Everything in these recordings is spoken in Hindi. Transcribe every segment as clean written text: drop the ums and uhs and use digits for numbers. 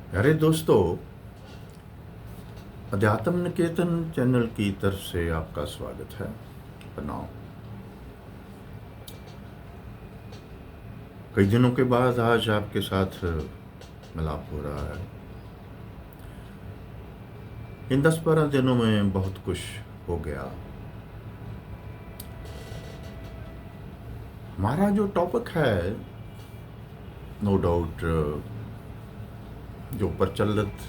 अरे दोस्तों, अध्यात्म निकेतन चैनल की तरफ से आपका स्वागत है। प्रणाम। कई दिनों के बाद आज आपके साथ मिलाप हो रहा है। इन 10-12 दिनों में बहुत कुछ हो गया। हमारा जो टॉपिक है, नो डाउट, जो प्रचलित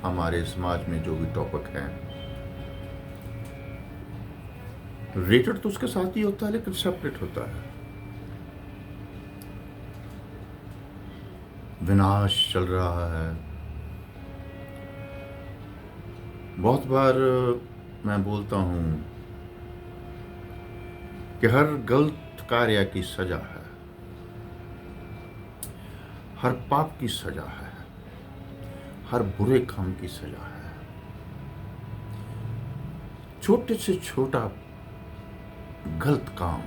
हमारे समाज में जो भी टॉपिक है, रिलेटेड तो उसके साथ ही होता है लेकिन सेपरेट होता है। विनाश चल रहा है। बहुत बार मैं बोलता हूँ कि हर गलत कार्य की सजा है, हर पाप की सजा है, हर बुरे काम की सजा है। छोटे से छोटा गलत काम,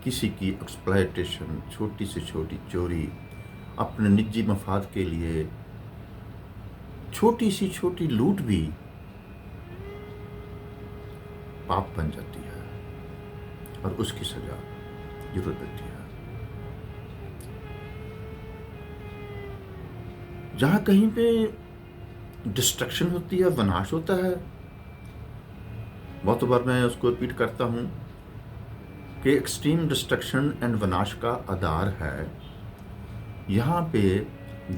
किसी की एक्सप्लॉयटेशन, छोटी से छोटी चोरी, अपने निजी मफाद के लिए छोटी सी छोटी लूट भी पाप बन जाती है और उसकी सजा जरूर मिलती है। जहां कहीं पे डिस्ट्रक्शन होती है, विनाश होता है, बहुत बार मैं उसको रिपीट करता हूं कि एक्सट्रीम डिस्ट्रक्शन एंड विनाश का आधार है यहाँ पे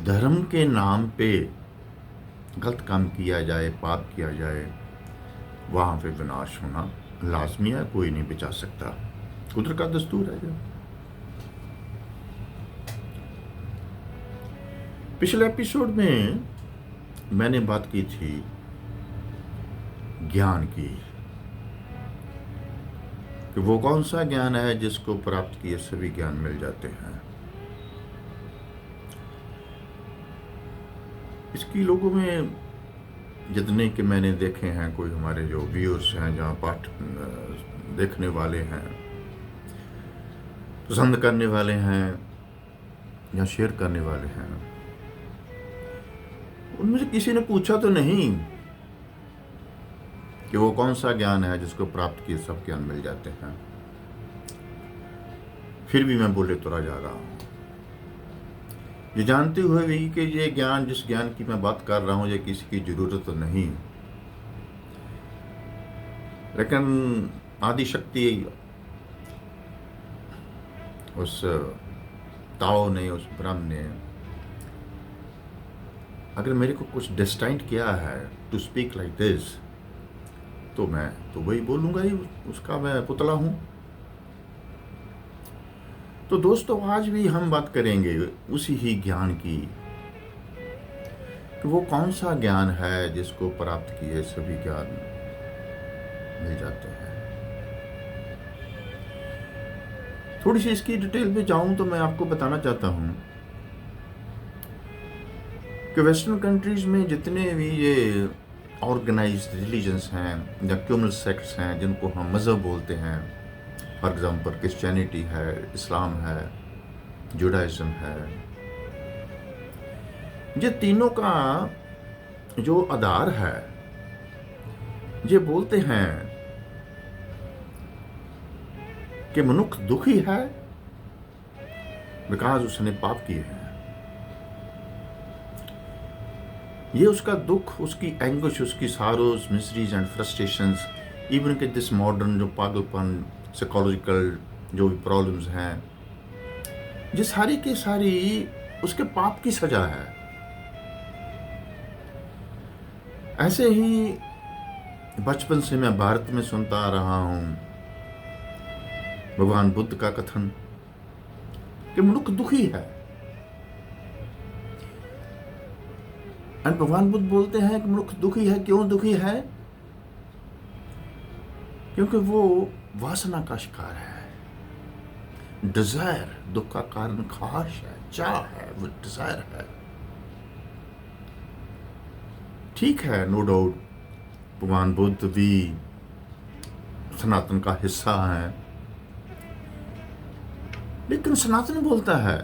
धर्म के नाम पे गलत काम किया जाए, पाप किया जाए, वहां पे विनाश होना लाजमी है, कोई नहीं बचा सकता, कुदरत का दस्तूर है। पिछले एपिसोड में मैंने बात की थी ज्ञान की, कि वो कौन सा ज्ञान है जिसको प्राप्त किए सभी ज्ञान मिल जाते हैं। इसकी लोगों में जितने कि मैंने देखे हैं, कोई हमारे जो व्यूअर्स हैं, जहाँ पाठ देखने वाले हैं, पसंद करने वाले हैं या शेयर करने वाले हैं, उनमें से किसी ने पूछा तो नहीं कि वो कौन सा ज्ञान है जिसको प्राप्त किए सब ज्ञान मिल जाते हैं। फिर भी मैं बोले तुरा जा रहा हूं, ये जानते हुए भी कि ये ज्ञान, जिस ज्ञान की मैं बात कर रहा हूं, ये किसी की जरूरत तो नहीं, लेकिन आदि शक्ति, उस ताओ ने, उस ब्रह्म ने अगर मेरे को कुछ डिस्टाइंट किया है टू स्पीक लाइक दिस, तो मैं तो वही बोलूंगा ही, उसका मैं पुतला हूं। तो दोस्तों, आज भी हम बात करेंगे उसी ही ज्ञान की, कि वो कौन सा ज्ञान है जिसको प्राप्त किए सभी ज्ञान मिल जाते हैं। थोड़ी सी इसकी डिटेल में जाऊं तो मैं आपको बताना चाहता हूं कि वेस्टर्न कंट्रीज में जितने भी ये ऑर्गेनाइज्ड रिलीजन्स हैं या क्यूमल सेक्ट्स हैं, जिनको हम मज़हब बोलते हैं, फॉर एग्जांपल क्रिश्चियनिटी है, इस्लाम है, जुडाइज्म है, ये तीनों का जो आधार है, ये बोलते हैं कि मनुष्य दुखी है बिकॉज उसने पाप किए हैं। ये उसका दुख, उसकी एंगुश, उसकी सारोज, मिसरीज एंड फ्रस्ट्रेशंस, इवन के दिस मॉडर्न जो पागलपन, साइकोलॉजिकल जो भी प्रॉब्लम्स हैं, ये सारी की सारी उसके पाप की सजा है। ऐसे ही बचपन से मैं भारत में सुनता आ रहा हूं भगवान बुद्ध का कथन कि मनुष्य दुखी है, और भगवान बुद्ध बोलते हैं कि मनुष्य दुखी है। क्यों दुखी है? क्योंकि वो वासना का शिकार है। डिजायर दुख का कारण, ख्वाहिश है, चाह है, वो डिजायर है। ठीक है, नो डाउट भगवान बुद्ध भी सनातन का हिस्सा है, लेकिन सनातन बोलता है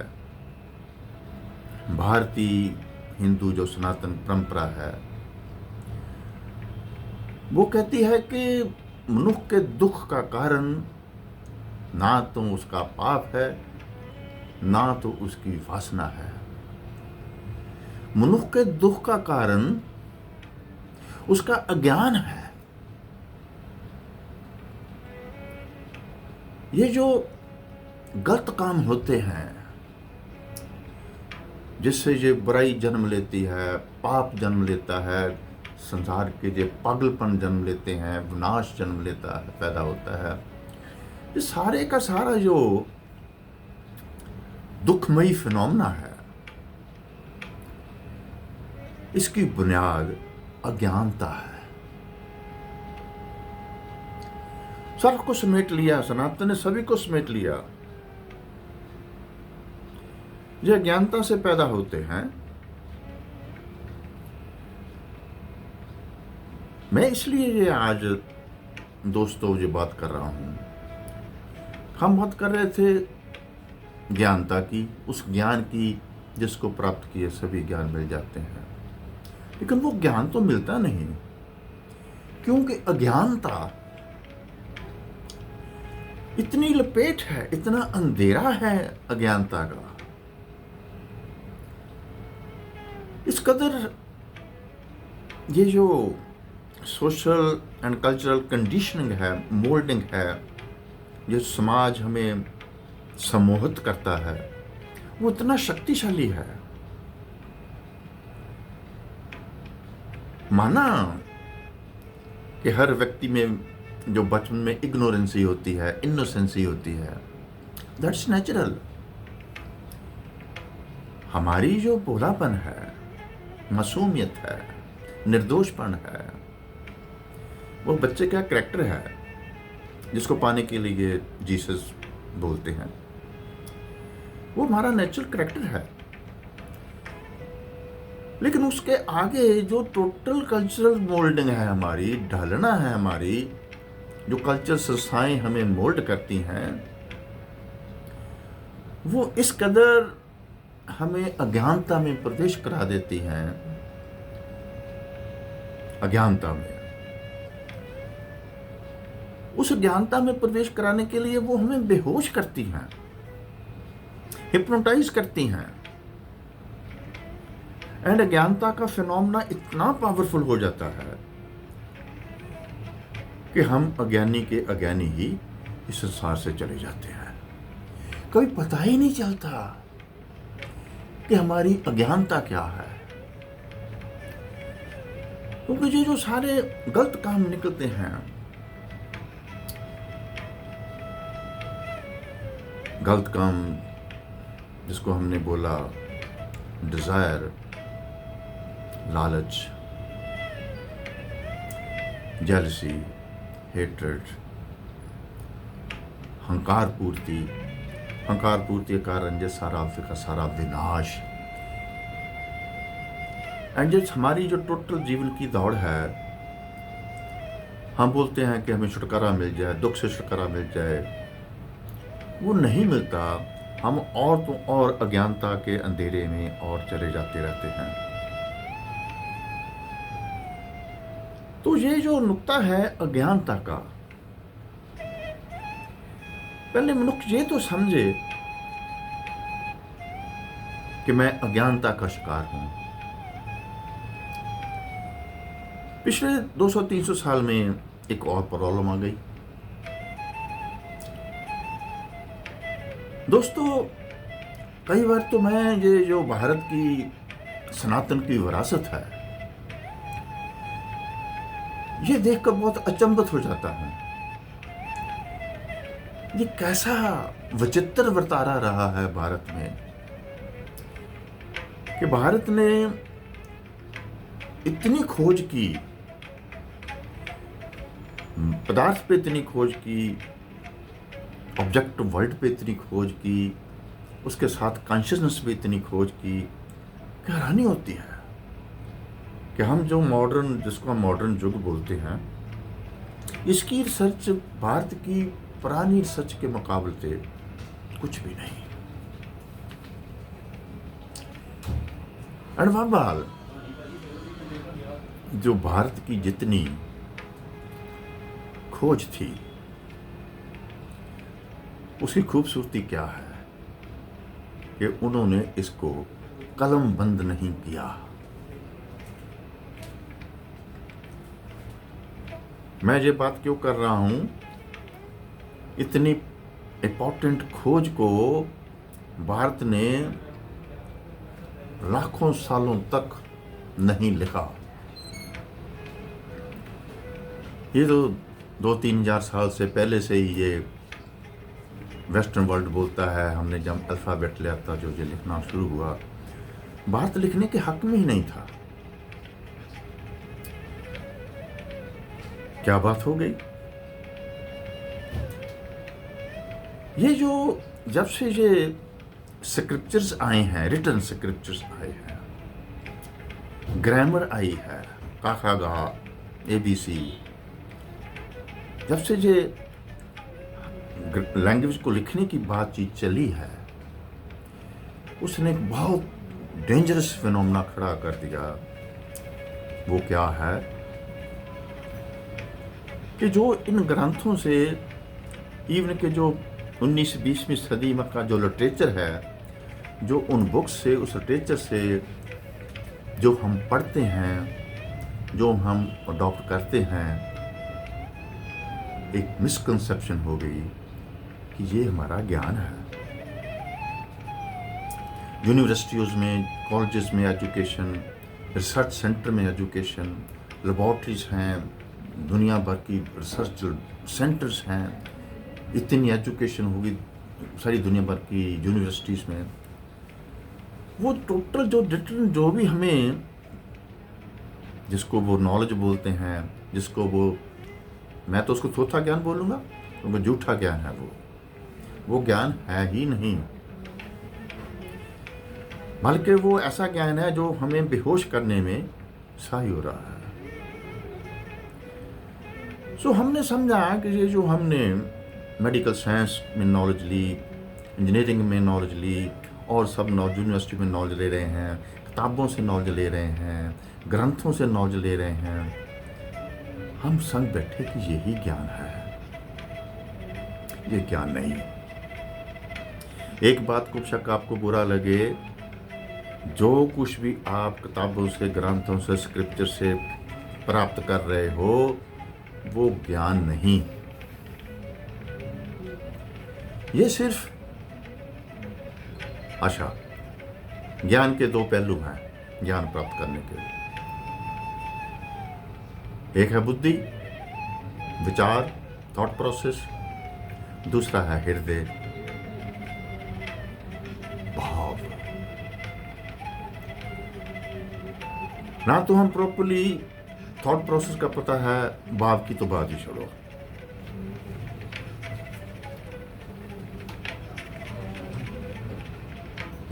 भारतीय हिंदू जो सनातन परंपरा है वो कहती है कि मनुष्य के दुख का कारण ना तो उसका पाप है ना तो उसकी वासना है। मनुष्य के दुख का कारण उसका अज्ञान है। ये जो गलत काम होते हैं जिससे ये बुराई जन्म लेती है, पाप जन्म लेता है, संसार के जो पागलपन जन्म लेते हैं, विनाश जन्म लेता है, पैदा होता है, ये सारे का सारा जो दुखमयी फिनोमेना है इसकी बुनियाद अज्ञानता है। सर्व को समेट लिया, सनातन ने सभी को समेट लिया। ये अज्ञानता से पैदा होते हैं। मैं इसलिए ये आज दोस्तों ये बात कर रहा हूं। हम बात कर रहे थे ज्ञानता की, उस ज्ञान की जिसको प्राप्त किए सभी ज्ञान मिल जाते हैं, लेकिन वो ज्ञान तो मिलता नहीं, क्योंकि अज्ञानता इतनी लपेट है, इतना अंधेरा है अज्ञानता का, इस कदर ये जो सोशल एंड कल्चरल कंडीशनिंग है, मोल्डिंग है, जो समाज हमें सम्मोहित करता है, वो इतना शक्तिशाली है। माना कि हर व्यक्ति में जो बचपन में इग्नोरेंसी होती है, इनोसेंसी होती है, दैट्स नेचुरल। हमारी जो भोलापन है, मासूमियत है, निर्दोषपन है, वो बच्चे का कैरेक्टर है जिसको पाने के लिए जीसस बोलते हैं। वो हमारा नेचुरल कैरेक्टर है। लेकिन उसके आगे जो टोटल कल्चरल मोल्डिंग है, हमारी ढलना है, हमारी जो कल्चर संस्थाएं हमें मोल्ड करती हैं, वो इस कदर हमें अज्ञानता में प्रवेश करा देती हैं। अज्ञानता में, उस अज्ञानता में प्रवेश कराने के लिए वो हमें बेहोश करती हैं, हिप्नोटाइज करती हैं। एंड अज्ञानता का फिनोमेना इतना पावरफुल हो जाता है कि हम अज्ञानी के अज्ञानी ही इस संसार से चले जाते हैं। कभी पता ही नहीं चलता कि हमारी अज्ञानता क्या है, क्योंकि ये जो सारे गलत काम निकलते हैं, गलत काम जिसको हमने बोला डिजायर, लालच, जेलसी, हेट्रेड, हंकार पूर्ति के कारण ये सारा का सारा विनाश। एंड जब हमारी जो टोटल जीवन की दौड़ है, हम बोलते हैं कि हमें छुटकारा मिल जाए, दुख से छुटकारा मिल जाए, वो नहीं मिलता। हम और तो और अज्ञानता के अंधेरे में और चले जाते रहते हैं। तो ये जो नुक्ता है अज्ञानता का, पहले मनुष्य ये तो समझे कि मैं अज्ञानता का शिकार हूं। पिछले 200-300 साल में एक और प्रॉब्लम आ गई। दोस्तों, कई बार तो मैं ये जो भारत की सनातन की विरासत है, ये देखकर बहुत अचंभित हो जाता हूं। ये कैसा विचित्र वर्तारा रहा है भारत में कि भारत ने इतनी खोज की, पदार्थ पे इतनी खोज की, ऑब्जेक्ट वर्ल्ड पे इतनी खोज की, उसके साथ कॉन्शियसनेस पे इतनी खोज की कि हैरानी होती है कि हम जो मॉडर्न, जिसको हम मॉडर्न युग बोलते हैं, इसकी रिसर्च भारत की पुरानी रिसर्च के मुकाबले कुछ भी नहीं। अणवाबाल जो भारत की जितनी खोज थी, उसकी खूबसूरती क्या है कि उन्होंने इसको कलम बंद नहीं किया। मैं ये बात क्यों कर रहा हूं? इतनी इंपॉर्टेंट खोज को भारत ने लाखों सालों तक नहीं लिखा। ये तो 2-3 हज़ार साल से पहले से ही ये वेस्टर्न वर्ल्ड बोलता है। हमने जब अल्फ़ाबेट लिया था, जो ये लिखना शुरू हुआ, भारत लिखने के हक में ही नहीं था। क्या बात हो गई? ये जो जब से ये स्क्रिप्चर्स आए हैं, रिटन स्क्रिप्चर्स आए हैं, ग्रामर आई है, का खा गा ABC, जब से ये लैंग्वेज को लिखने की बातचीत चली है, उसने एक बहुत डेंजरस फिनोमेना खड़ा कर दिया। वो क्या है कि जो इन ग्रंथों से, इवन के जो 19वीं सदी में का जो लिटरेचर है, जो उन बुक्स से, उस लिटरेचर से जो हम पढ़ते हैं, जो हम अडॉप्ट करते हैं, एक मिसकंसेप्शन हो गई कि ये हमारा ज्ञान है। यूनिवर्सिटीज़ में, कॉलेजेस में एजुकेशन, रिसर्च सेंटर में एजुकेशन, लेबॉर्ट्रीज हैं, दुनिया भर की रिसर्च सेंटर्स हैं, इतनी एजुकेशन होगी सारी दुनिया भर की यूनिवर्सिटीज़ में। वो टोटल जो रिटर्न, जो भी हमें, जिसको वो नॉलेज बोलते हैं, जिसको वो, मैं तो उसको थोथा ज्ञान बोलूँगा, तो वो झूठा ज्ञान है। वो ज्ञान है ही नहीं, बल्कि वो ऐसा ज्ञान है जो हमें बेहोश करने में सहाय हो रहा है। सो हमने समझा कि ये जो हमने मेडिकल साइंस में नॉलेज ली, इंजीनियरिंग में नॉलेज ली, और सब यूनिवर्सिटी में नॉलेज ले रहे हैं, किताबों से नॉलेज ले रहे हैं, ग्रंथों से नॉलेज ले रहे हैं, हम समझ बैठे कि यही ज्ञान है। ये ज्ञान नहीं। एक बात को शक आपको बुरा लगे, जो कुछ भी आप किताबों से, ग्रंथों से, स्क्रिप्चर से प्राप्त कर रहे हो, वो ज्ञान नहीं। ये सिर्फ आशा। ज्ञान के दो पहलू हैं ज्ञान प्राप्त करने के। एक है बुद्धि, विचार, थॉट प्रोसेस, दूसरा है हृदय, भाव। ना तो हम प्रॉपर्ली थॉट प्रोसेस का पता है, भाव की तो बात ही छोड़ो।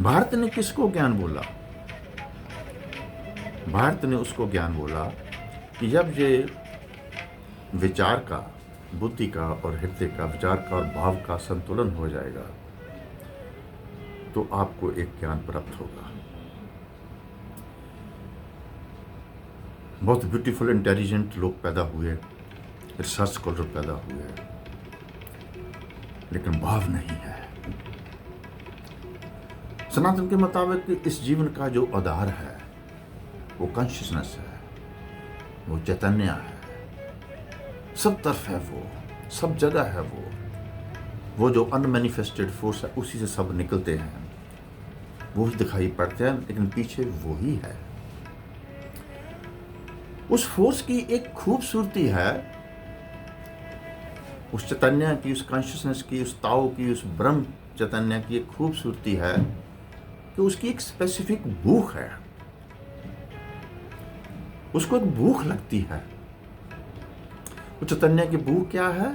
भारत ने किसको ज्ञान बोला? भारत ने उसको ज्ञान बोला कि जब ये विचार का, बुद्धि का और हृदय का, विचार का और भाव का संतुलन हो जाएगा, तो आपको एक ज्ञान प्राप्त होगा। बहुत ब्यूटीफुल इंटेलिजेंट लोग पैदा हुए, रिसर्च स्कॉलर पैदा हुए, लेकिन भाव नहीं है। सनातन के मुताबिक इस जीवन का जो आधार है वो कॉन्शियसनेस है, वो चैतन्य है, सब तरफ है, वो सब जगह है। वो जो अनमैनिफेस्टेड फोर्स है, उसी से सब निकलते हैं, वो ही दिखाई पड़ते हैं, लेकिन पीछे वो ही है। उस फोर्स की एक खूबसूरती है, उस चैतन्य की, उस कॉन्शियसनेस की, उस ताओ की, उस ब्रह्म चैतन्य की एक खूबसूरती है कि उसकी एक स्पेसिफिक भूख है। उसको एक भूख लगती है। वो चैतन्य की भूख क्या है?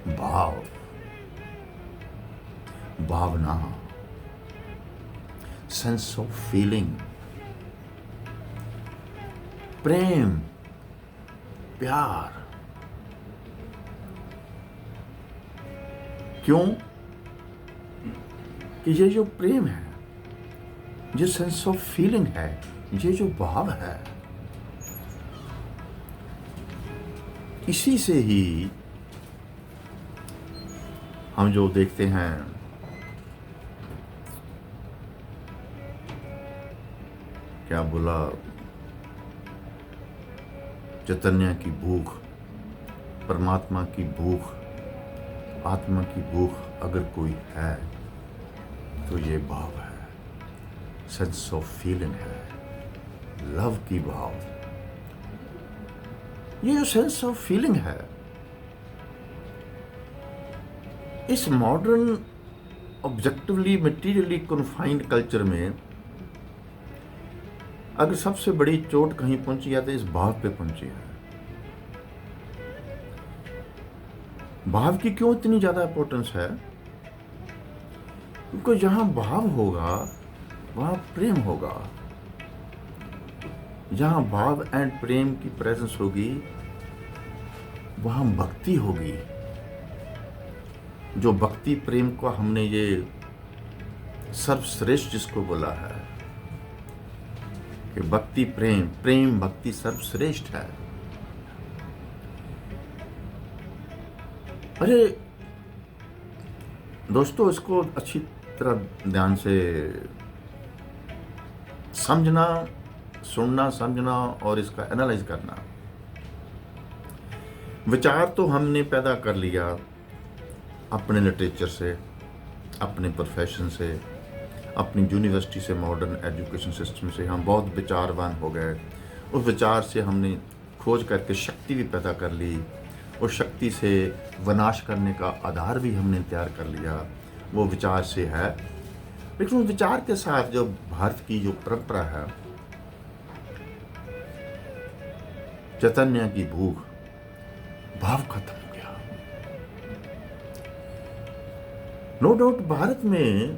भाव, भावना, सेंस ऑफ फीलिंग, प्रेम, प्यार। क्यों? कि ये जो प्रेम है, ये सेंस ऑफ फीलिंग है, ये जो भाव है, इसी से ही हम जो देखते हैं क्या बोला, चैतन्य की भूख, परमात्मा की भूख, आत्मा की भूख अगर कोई है तो ये भाव है, सेंस ऑफ फीलिंग है, लव की भाव। ये जो सेंस ऑफ फीलिंग है, इस modern objectively materially confined culture में अगर सबसे बड़ी चोट कहीं पहुंची है तो इस भाव पे पहुंची है। भाव की क्यों इतनी ज्यादा इंपॉर्टेंस है? क्योंकि जहां भाव होगा वहां प्रेम होगा। जहां भाव एंड प्रेम की प्रेजेंस होगी वहां भक्ति होगी। जो भक्ति प्रेम को हमने ये सर्वश्रेष्ठ जिसको बोला है कि भक्ति प्रेम, प्रेम भक्ति सर्वश्रेष्ठ है। अरे दोस्तों, इसको अच्छी तरह ध्यान से समझना, सुनना, समझना और इसका एनालाइज करना। विचार तो हमने पैदा कर लिया अपने लिटरेचर से, अपने प्रोफेशन से, अपनी यूनिवर्सिटी से, मॉडर्न एजुकेशन सिस्टम से हम बहुत विचारवान हो गए। उस विचार से हमने खोज करके शक्ति भी पैदा कर ली। उस शक्ति से विनाश करने का आधार भी हमने तैयार कर लिया, वो विचार से है। लेकिन उस विचार के साथ जो भारत की जो परंपरा है, चैतन्य की भूख, भाव खत्म हो गया। नो डाउट भारत में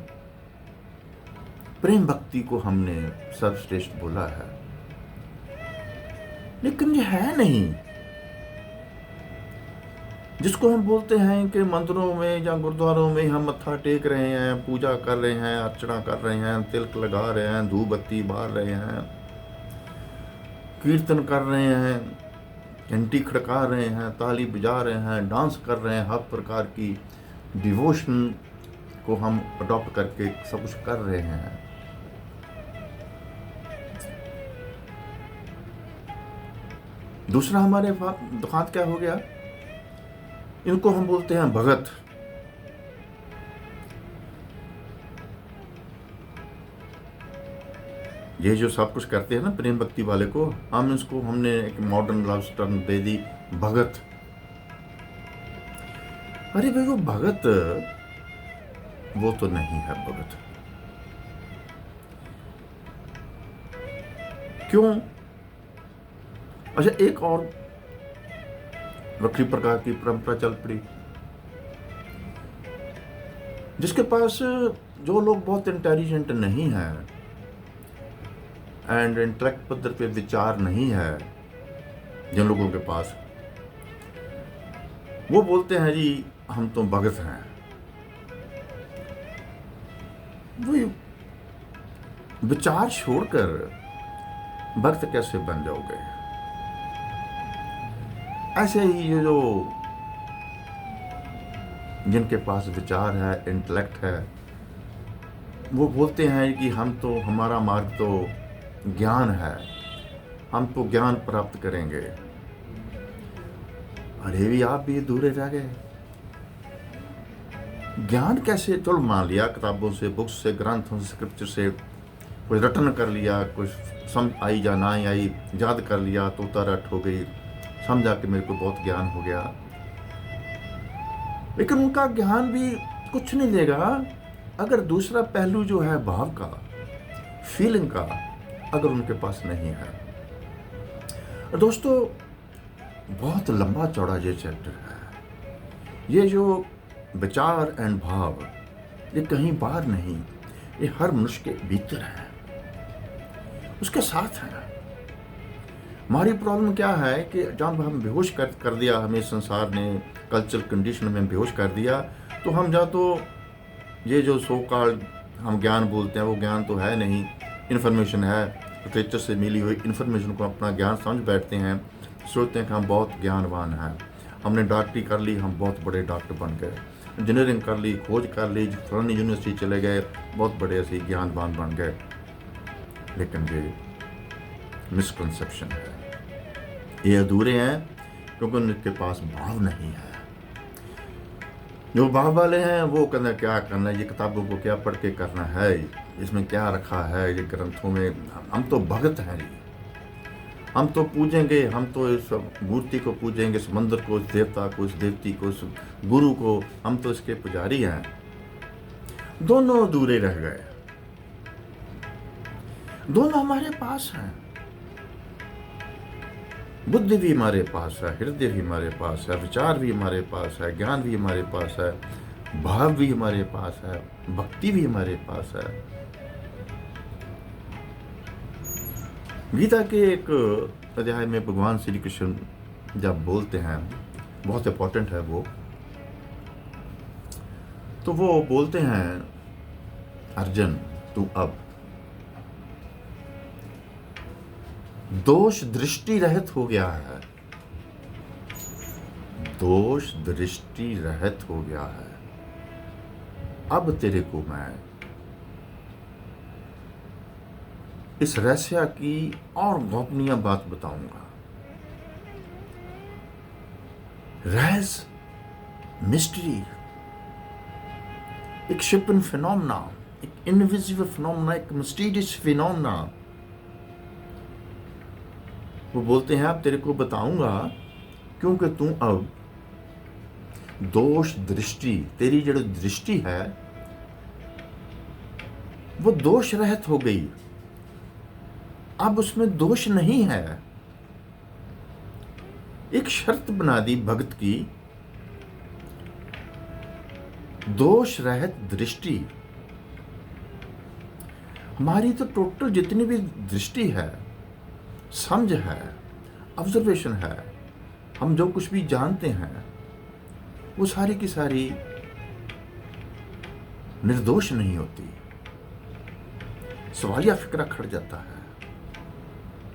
प्रेम भक्ति को हमने सर्वश्रेष्ठ बोला है, लेकिन ये है नहीं। जिसको हम बोलते हैं कि मंदिरों में या गुरुद्वारों में हम मत्था टेक रहे हैं, पूजा कर रहे हैं, अर्चना कर रहे हैं, तिलक लगा रहे हैं, धूप बत्ती बार रहे हैं, कीर्तन कर रहे हैं, घंटी खड़का रहे हैं, ताली बजा रहे हैं, डांस कर रहे हैं, हर प्रकार की डिवोशन को हम अडॉप्ट करके सब कुछ कर रहे हैं। दूसरा हमारे दुखांत क्या हो गया? इनको हम बोलते हैं भगत। ये जो सब कुछ करते हैं ना प्रेम भक्ति वाले को, हमने एक मॉडर्न लव टर्म दे दी, भगत। अरे भाई, वो भगत वो तो नहीं है भगत। क्यों? अच्छा, एक और वक्री प्रकार की परंपरा चल पड़ी, जिसके पास जो लोग बहुत इंटेलिजेंट नहीं हैं एंड इंटेलेक्ट पद्धति पे विचार नहीं है, जिन लोगों के पास, वो बोलते हैं जी हम तो भगत हैं। वो विचार छोड़कर भक्त कैसे बन जाओगे? ऐसे ही ये जो जिनके पास विचार है, इंटेलेक्ट है, वो बोलते हैं कि हमारा मार्ग तो ज्ञान है, हम तो ज्ञान प्राप्त करेंगे। अरे भी आप भी अधूरे रह गए। ज्ञान कैसे? चलो मान लिया किताबों से, बुक्स से, ग्रंथों से, स्क्रिप्चर से कुछ रटन कर लिया, कुछ समझ आई या ना आई, याद कर लिया, तोता रट हो गई, समझा कि मेरे को बहुत ज्ञान हो गया। लेकिन उनका ज्ञान भी कुछ नहीं देगा अगर दूसरा पहलू जो है भाव का, फीलिंग का, अगर उनके पास नहीं है। दोस्तों, बहुत लंबा चौड़ा ये चैप्टर है। ये जो विचार एंड भाव, ये कहीं बाहर नहीं, ये हर मनुष्य के भीतर है, उसके साथ है। हमारी प्रॉब्लम क्या है कि जब हम बेहोश कर दिया, हमें संसार ने कल्चरल कंडीशन में बेहोश कर दिया, तो हम या तो ये जो सो कॉल्ड हम ज्ञान बोलते हैं वो ज्ञान तो है नहीं, इन्फॉर्मेशन है, लिटरेचर से मिली हुई इन्फॉर्मेशन को अपना ज्ञान समझ बैठते हैं, सोचते हैं कि हम बहुत ज्ञानवान हैं, हमने डॉक्टरी कर ली, हम बहुत बड़े डॉक्टर बन गए, इंजीनियरिंग कर ली, खोज कर ली, फलानी यूनिवर्सिटी चले गए, बहुत बड़े ऐसे ज्ञानवान बन गए। लेकिन ये मिसकंसेप्शन है, ये अधूरे हैं क्योंकि उनके पास भाव नहीं है। जो भाव वाले हैं वो कहना क्या करना है, ये किताबों को क्या पढ़ के करना है, इसमें क्या रखा है, ये ग्रंथों में, हम तो भगत हैं, हम तो पूजेंगे, हम तो इस मूर्ति को पूजेंगे, इस मंदिर को, इस देवता को, इस देवती को, इस गुरु को, हम तो इसके पुजारी हैं। दोनों अधूरे रह गए, दोनों हमारे पास हैं, बुद्धि भी हमारे पास है, हृदय भी हमारे पास है, विचार भी हमारे पास है, ज्ञान भी हमारे पास है, भाव भी हमारे पास है, भक्ति भी हमारे पास है। गीता के एक अध्याय में भगवान श्री कृष्ण जब बोलते हैं, बहुत इंपॉर्टेंट है वो, तो वो बोलते हैं, अर्जुन तू अब दोष दृष्टि रहित हो गया है, दोष दृष्टि रहित हो गया है, अब तेरे को मैं इस रहस्य की और गोपनीय बात बताऊंगा। रहस्य, मिस्ट्री, एक शिपन फिनोमेना, एक इनविजिबल फिनोमेना, एक मिस्टीरियस फिनोमेना। वो बोलते हैं अब तेरे को बताऊंगा क्योंकि तू अब दोष दृष्टि, तेरी जो दृष्टि है वो दोष रहित हो गई, अब उसमें दोष नहीं है। एक शर्त बना दी भक्त की, दोष रहित दृष्टि। हमारी तो टोटल जितनी भी दृष्टि है, समझ है, ऑब्जर्वेशन है, हम जो कुछ भी जानते हैं वो सारी की सारी निर्दोष नहीं होती। सवालिया फिक्रा खड़ जाता है,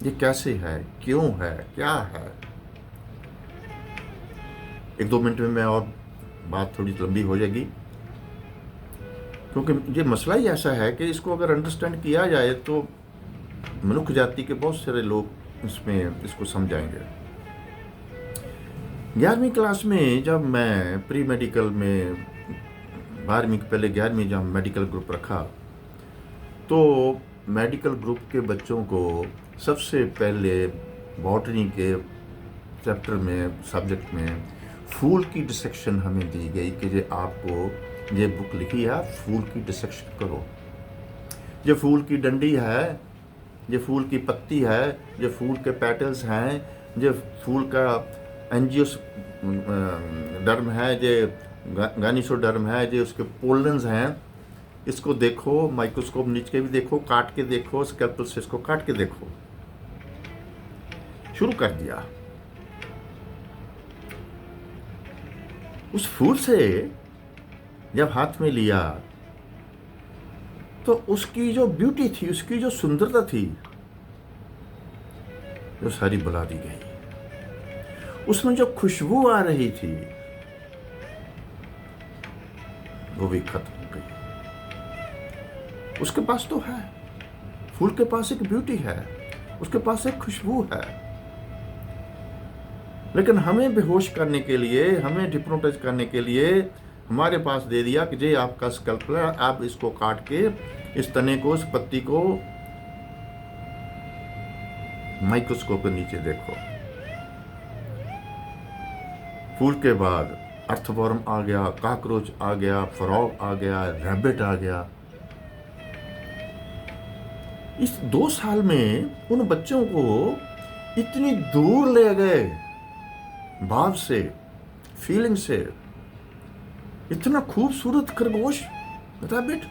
ये कैसे है, क्यों है, क्या है। 1-2 मिनट में मैं और बात थोड़ी लंबी हो जाएगी, क्योंकि ये मसला ही ऐसा है कि इसको अगर अंडरस्टैंड किया जाए तो मनुष्य जाति के बहुत सारे लोग इसमें इसको समझाएंगे। 11वीं क्लास में जब मैं प्री मेडिकल में, 12वीं के पहले 11वीं जब मेडिकल ग्रुप रखा, तो मेडिकल ग्रुप के बच्चों को सबसे पहले बॉटनी के चैप्टर में, सब्जेक्ट में फूल की डिसेक्शन हमें दी गई कि ये आपको ये बुक लिखी है, फूल की डिसेक्शन करो। ये फूल की डंडी है, ये फूल की पत्ती है, ये फूल के पेटल्स हैं, ये फूल का एंजियोस डर्म है, ये गानिसोडर्म है, ये उसके पोलन्स हैं, इसको देखो, माइक्रोस्कोप नीचे भी देखो, काट के देखो, स्कैल्पल से इसको काट के देखो। शुरू कर दिया। उस फूल से जब हाथ में लिया तो उसकी जो ब्यूटी थी, उसकी जो सुंदरता थी, वो सारी बुला दी गई। उसमें जो खुशबू आ रही थी वो भी खत्म हो गई। उसके पास तो है, फूल के पास एक ब्यूटी है, उसके पास एक खुशबू है, लेकिन हमें बेहोश करने के लिए, हमें हिप्नोटाइज करने के लिए हमारे पास दे दिया कि ये आपका स्कल्पल है, आप इसको काट के इस तने को, इस पत्ती को माइक्रोस्कोप के नीचे देखो। फूल के बाद अर्थवर्म आ गया, कॉकरोच आ गया, फ्रॉग आ गया, रैबिट आ गया। इस 2 साल में उन बच्चों को इतनी दूर ले गए भाव से, फीलिंग से। इतना खूबसूरत खरगोश, रैबिट,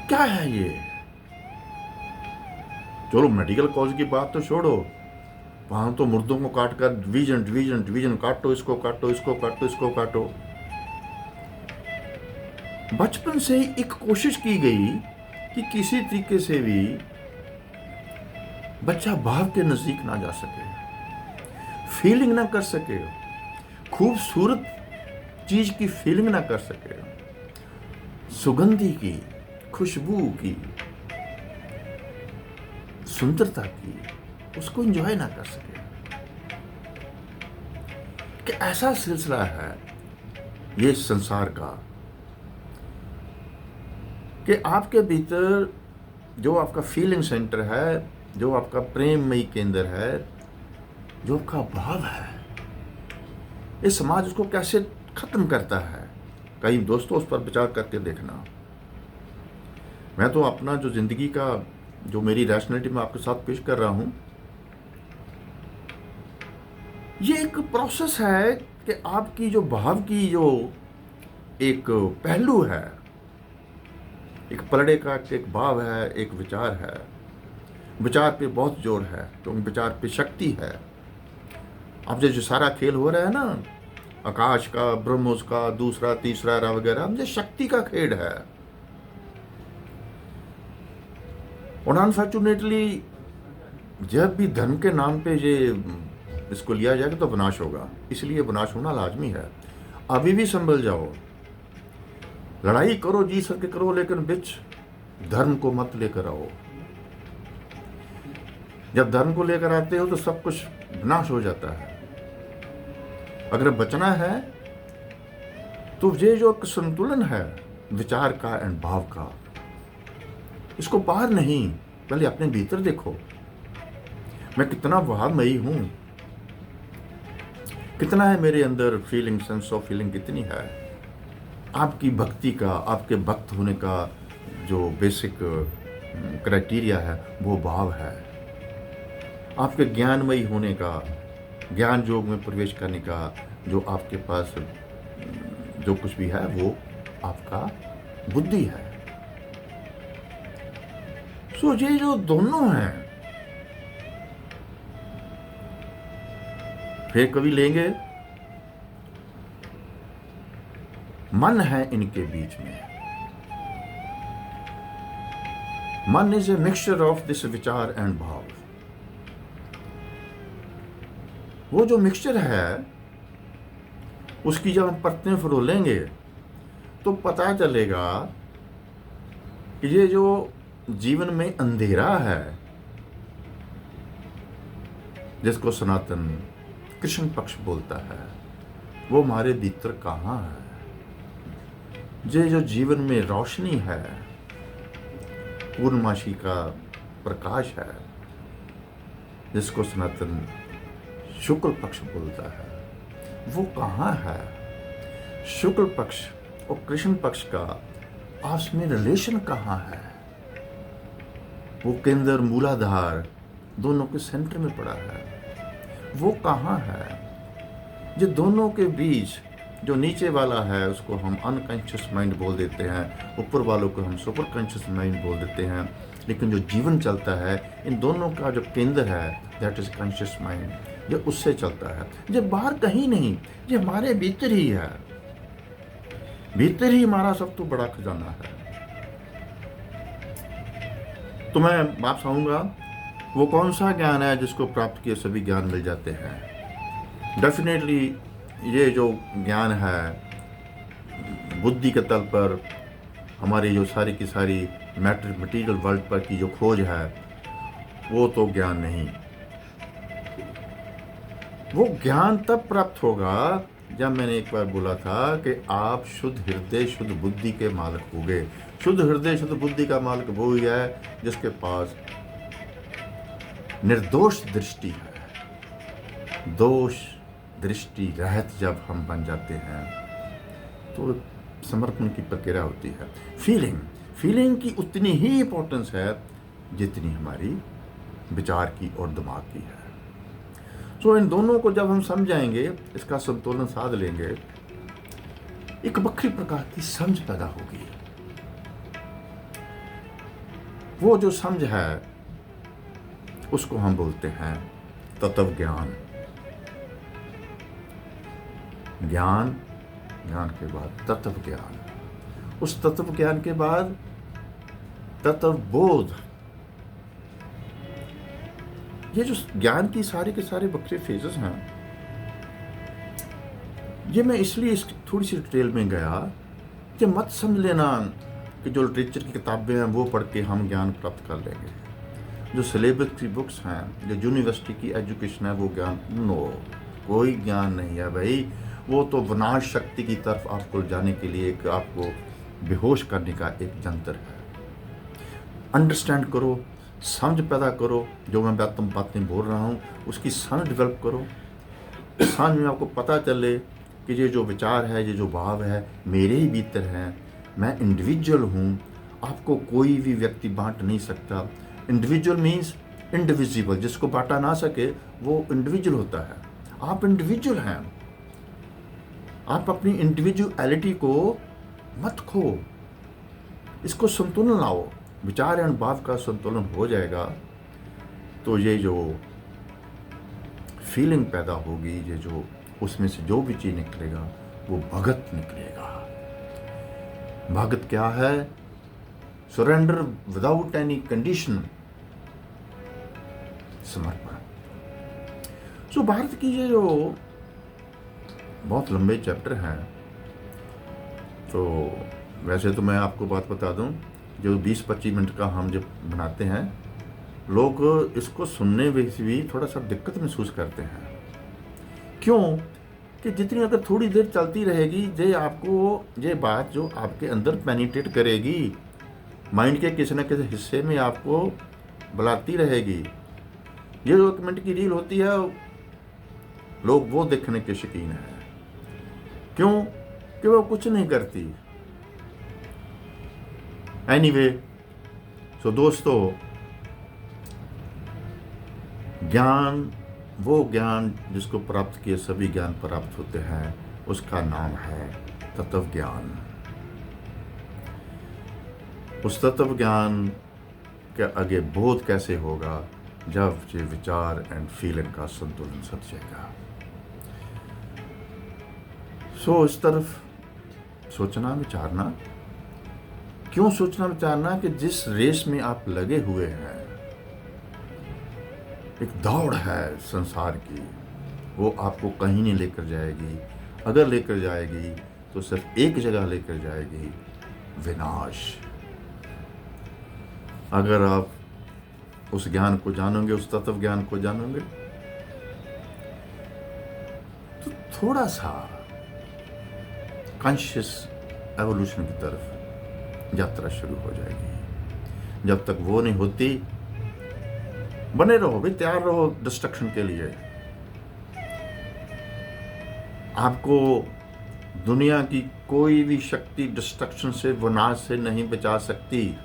क्या है ये? चलो मेडिकल कॉलेज की बात तो छोड़ो, वहां तो मुर्दों को काटकर डिवीजन डिवीजन डिवीजन, काटो इसको, काटो इसको, काटो इसको, काटो। बचपन से ही एक कोशिश की गई कि किसी तरीके से भी बच्चा भाव के नजदीक ना जा सके, फीलिंग ना कर सके, खूबसूरत चीज की फीलिंग ना कर सके, सुगंधी की, खुशबू की, सुंदरता की, उसको एंजॉय ना कर सके। कि ऐसा सिलसिला है ये संसार का कि आपके भीतर जो आपका फीलिंग सेंटर है, जो आपका प्रेममयी केंद्र है, जो आपका भाव है, ये समाज उसको कैसे खत्म करता है। कई दोस्तों उस पर विचार करके देखना। मैं तो अपना जो जिंदगी का जो मेरी रैशनैलिटी में आपके साथ पेश कर रहा हूं, ये एक प्रोसेस है कि आपकी जो भाव की जो एक पहलू है, एक पलड़े का एक भाव है, एक विचार है। विचार पे बहुत जोर है क्योंकि विचार पे शक्ति है। अब जो सारा खेल हो रहा है ना, आकाश का, ब्रह्मोस का, दूसरा तीसरा वगैरह, अब ये शक्ति का खेल है। और अनफॉर्चुनेटली जब भी धर्म के नाम पे ये इसको लिया जाएगा तो विनाश होगा, इसलिए विनाश होना लाजमी है। अभी भी संभल जाओ, लड़ाई करो जी सके करो, लेकिन बिच धर्म को मत लेकर आओ। जब धर्म को लेकर आते हो तो सब कुछ विनाश हो जाता है। अगर बचना है तो ये जो संतुलन है विचार का एंड भाव का, इसको बाहर नहीं, पहले अपने भीतर देखो, मैं कितना भावमयी हूं, कितना है मेरे अंदर फीलिंग, सेंस ऑफ फीलिंग कितनी है। आपकी भक्ति का, आपके भक्त होने का जो बेसिक क्राइटेरिया है वो भाव है। आपके ज्ञानमयी होने का, ज्ञान योग में प्रवेश करने का जो आपके पास जो कुछ भी है वो आपका बुद्धि है। सो ये जो दोनों हैं, फिर कभी लेंगे, मन है इनके बीच में। मन is a mixture of this विचार एंड भाव। वो जो मिक्सचर है उसकी जब हम परतें फरोलेंगे तो पता चलेगा कि ये जो जीवन में अंधेरा है, जिसको सनातन कृष्ण पक्ष बोलता है, वो हमारे भीतर कहाँ है। ये जो जीवन में रोशनी है, पूर्णमासी का प्रकाश है, जिसको सनातन शुक्ल पक्ष बोलता है, वो कहाँ है। शुक्ल पक्ष और कृष्ण पक्ष का आपस में रिलेशन कहाँ है। वो केंद्र, मूलाधार दोनों के सेंटर में पड़ा है, वो कहाँ है। जो दोनों के बीच जो नीचे वाला है उसको हम अनकॉन्शियस माइंड बोल देते हैं, ऊपर वालों को हम सुपर कॉन्शियस माइंड बोल देते हैं। लेकिन जो जीवन चलता है इन दोनों का जो केंद्र है, दैट इज कॉन्शियस माइंड, जो उससे चलता है। ये बाहर कहीं नहीं, ये हमारे भीतर ही है। भीतर ही हमारा सब तो बड़ा खजाना है। तो मैं आपसे कहूँगा, वो कौन सा ज्ञान है जिसको प्राप्त किए सभी ज्ञान मिल जाते हैं। डेफिनेटली ये जो ज्ञान है बुद्धि के तल पर, हमारी जो सारी की सारी मटेरियल वर्ल्ड पर की जो खोज है, वो तो ज्ञान नहीं। वो ज्ञान तब प्राप्त होगा जब मैंने एक बार बोला था कि आप शुद्ध हृदय शुद्ध बुद्धि के मालिक होंगे। शुद्ध हृदय शुद्ध बुद्धि का मालिक वो ही है जिसके पास निर्दोष दृष्टि है। दोष दृष्टि रहित जब हम बन जाते हैं तो समर्पण की प्रक्रिया होती है। फीलिंग की उतनी ही इंपॉर्टेंस है जितनी हमारी विचार की और दिमाग की है। सो इन दोनों को जब हम समझाएंगे, इसका संतुलन साध लेंगे, एक बखरी प्रकार की समझ पैदा होगी। वो जो समझ है उसको हम बोलते हैं तत्व ज्ञान। ज्ञान के बाद तत्व ज्ञान। उस तत्व ज्ञान के बाद तत्व बोध। ये जो ज्ञान की सारे के सारे बक्से फेजेस हैं, ये मैं इसलिए इस थोड़ी सी डिटेल में गया कि मत समझ लेना कि जो लिटरेचर की किताबें हैं वो पढ़ के हम ज्ञान प्राप्त कर लेंगे, जो सिलेबस की बुक्स हैं, जो यूनिवर्सिटी की एजुकेशन है, वो ज्ञान नो, कोई ज्ञान नहीं है भाई। वो तो विनाश शक्ति की तरफ आपको जाने के लिए एक आपको बेहोश करने का एक जंतर है। अंडरस्टैंड करो, समझ पैदा करो, जो मैं बातें बोल रहा हूँ उसकी समझ डेवलप करो। समझ में आपको पता चले कि ये जो विचार है, ये जो भाव है, मेरे ही भीतर है, मैं इंडिविजुअल हूँ, आपको कोई भी व्यक्ति बांट नहीं सकता। इंडिविजुअल मीन्स इंडिविजिबल, जिसको बांटा ना सके वो इंडिविजुअल होता है। आप इंडिविजुअल हैं, आप अपनी इंडिविजुअलिटी को मत खो, इसको संतुलन लाओ। विचार एवं भाव का संतुलन हो जाएगा तो ये जो फीलिंग पैदा होगी, ये जो उसमें से जो भी चीज निकलेगा वो भगत निकलेगा। भगत क्या है? सरेंडर विदाउट एनी कंडीशन, समर्पण। सो भारत की ये जो बहुत लंबे चैप्टर हैं, तो वैसे तो मैं आपको बात बता दूं, जो 20-25 मिनट का हम जब बनाते हैं, लोग इसको सुनने में भी थोड़ा सा दिक्कत महसूस करते हैं। क्यों? कि जितनी अगर थोड़ी देर चलती रहेगी, ये आपको ये बात जो आपके अंदर पेनिट्रेट करेगी, माइंड के किसी न किसी हिस्से में आपको बुलाती रहेगी। ये जो 1 मिनट की रील होती है, लोग वो देखने के शौकीन हैं। क्यों? कि वो कुछ नहीं करती। एनीवे, सो दोस्तों, ज्ञान, वो ज्ञान जिसको प्राप्त किए सभी ज्ञान प्राप्त होते हैं, उसका नाम है तत्व ज्ञान। उस तत्व ज्ञान के आगे बोध कैसे होगा? जब ये विचार एंड फीलिंग का संतुलन सध जाएगा। सो इस तरफ सोचना विचारना। क्यों सोचना विचारना? कि जिस रेस में आप लगे हुए हैं, एक दौड़ है संसार की, वो आपको कहीं नहीं लेकर जाएगी। अगर लेकर जाएगी तो सिर्फ एक जगह लेकर जाएगी, विनाश। अगर आप उस ज्ञान को जानोगे, उस तत्व ज्ञान को जानोगे, तो थोड़ा सा कॉन्शियस एवोल्यूशन की तरफ यात्रा शुरू हो जाएगी। जब तक वो नहीं होती, बने रहो भी, तैयार रहो डिस्ट्रक्शन के लिए। आपको दुनिया की कोई भी शक्ति डिस्ट्रक्शन से, विनाश से नहीं बचा सकती।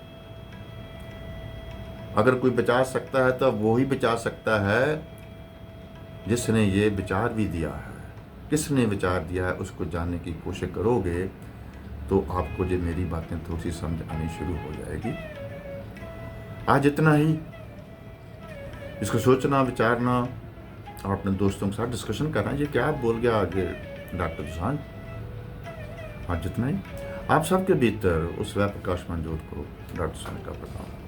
अगर कोई बचा सकता है तो वो ही बचा सकता है जिसने ये विचार भी दिया है। किसने विचार दिया है उसको जानने की कोशिश करोगे तो आपको जो मेरी बातें थोड़ी सी समझ आनी शुरू हो जाएगी। आज इतना ही। इसको सोचना, विचारना और अपने दोस्तों के साथ डिस्कशन करना। ये क्या बोल गया आगे डॉक्टर दुसान? आज जितना ही। आप सबके भीतर उस वह प्रकाशमान ज्योत को डॉक्टर दुसान का प्रणाम।